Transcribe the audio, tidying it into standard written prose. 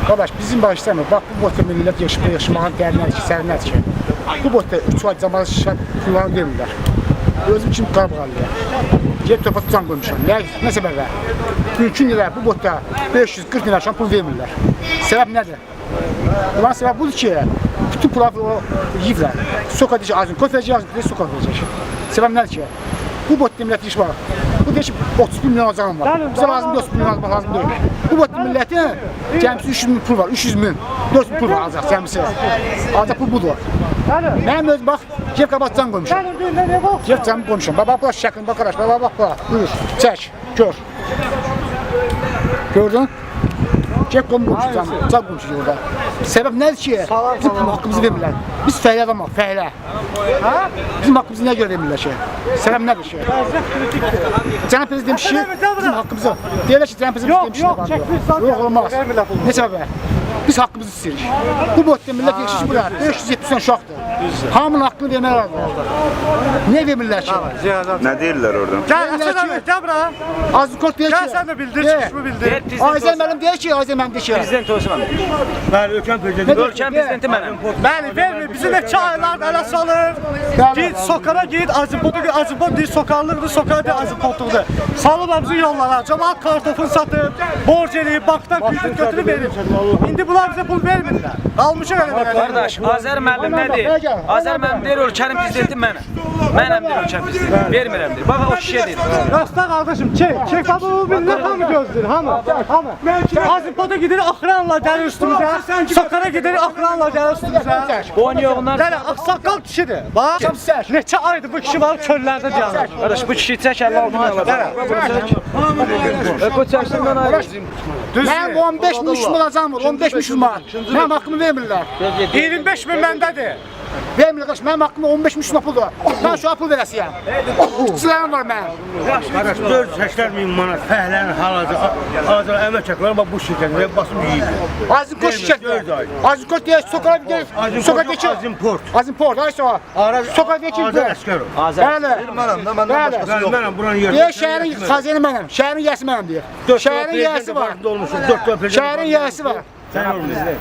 Qardaş, bizim başlamır. Bax, bu botta millət yaşamağın dərnədir ki, sərinədir ki. Bu botta 3 ay zamanı şart kullanı vermirlər. Özüm için qabğalıyım. Yer topa tutan qoymuşam. Nə səbəbə? Mümkün ilə bu botta 540 lira şampun vermirlər. Səbəb nədir? Bunun səbəb budur ki, bütün pulları o yiyiblər. Soka deyəcək, azın kot verəcək, azın deyəcək, soka verəcək. Səbəb nədir ki? Bu botta millətin iş var. Bu deyək ki, 31 milyon alacağım var. Bizə lazım 4 milyon alacaq, lazım deyil. Bu botta millətin cəmisi 300 min pul var, 300 min, 400 min pul var alacaq cəmisi. Alacaq pul budur. Mənim öz bax, cep qabatcan qoymuşam. Cep cəmi qoymuşam. Baba, bax şəklin, bax qardaş, baba, bax, buyur, çək, gör. Gördün? Cep qoymuşam, cəb qoymuşam orada. Səbəb nədir ki, bizim haqqımızı vermirlər. Biz fəhlə adamıq, fəhlə. Bizim haqqımızı nəyə görə vermirlər ki? Səbəb nədir ki? Cənab prezident demiş ki, bizim haqqımızı. Deyirlər ki, cənab prezident demiş ki, yox, olmaz. Ne səbəbə? Biz haqqımızı istəyirik. Bu boyda millət yetişir bura, 570 uşaqdır. Hamının haqqını vermək lazım. Niyə vermirlər ki? Nə deyirlər orada? Gəl, gəl bura. Azıqort deyir ki. Gəl sən də bildir, çıxışımı bildir. Ayzən mənim deyir ki, Ayzən mənim deyir ki. Prezident olsun mənim. Bəli, ölkəm prezidenti. Ölkəm prezidenti mənəm. Bəli, vermir. Bizi də çaylar ələ salır. Git sokara git, Azıpotu deyir sokarlıqdır, sokar deyir Azıpotuqdur. Salıblar bizi yollara. Cəmaat kartofun satıb, borc eləyib, bankdan kredit götürüb verir. İndi bunlar bizə pul vermirlər. Almışıq elə. Qardaş, Azər müəllim nə deyir? Azər müəllim deyir, ölkənin prezidenti mənəm. Mənəm deyir ölkənin prezidenti. Vermirəm deyir. Bax, o kişiyə deyir. Rasta qardaşım, çek babı bu bilir, hamı gözləyir, hamı. Azıpotu gidir, axıranla gəlir üstümüzə. Sokara gidir, axıranla gəlir üstümüzə. Boyun yoğunlar. Dələ, ağsaqqal kişidir. Bax, neçə aydır bu kişi var körlərdə dayanır. Qardaş, bu kişi çək 56 min alacaq. Bu çəksin mən ayrıcıyım. Mənim 15 min işim alacağım var, 15 min işim var. Mənim haqqımı vermirlər. 25 min məndədir. Vermirlər qardaş, mənim haqqımda 15 min işim puldur. Mən şu an pul verəsiyəm. İşçilərim var mənim. Qardaş 480 min manat fəhlənin hal-hazırda əmək haqları bu şirkətlərə basıb yeyir. Azınkort şirkətlər. Azınkort deyək, Sokara deyək, Sokara deyək ki. Azimport. Azimport, ay soğa. Sokara deyək ki. Azər Əskərov. Bəli. Mənəm buranın yerində. Deyək şəhərin xazini mənəm, şəhərin yəsi mənəm deyək. Şəhərin yəsi var. Şəhərin Şəhərin yəsi var. Sən olmuşsun.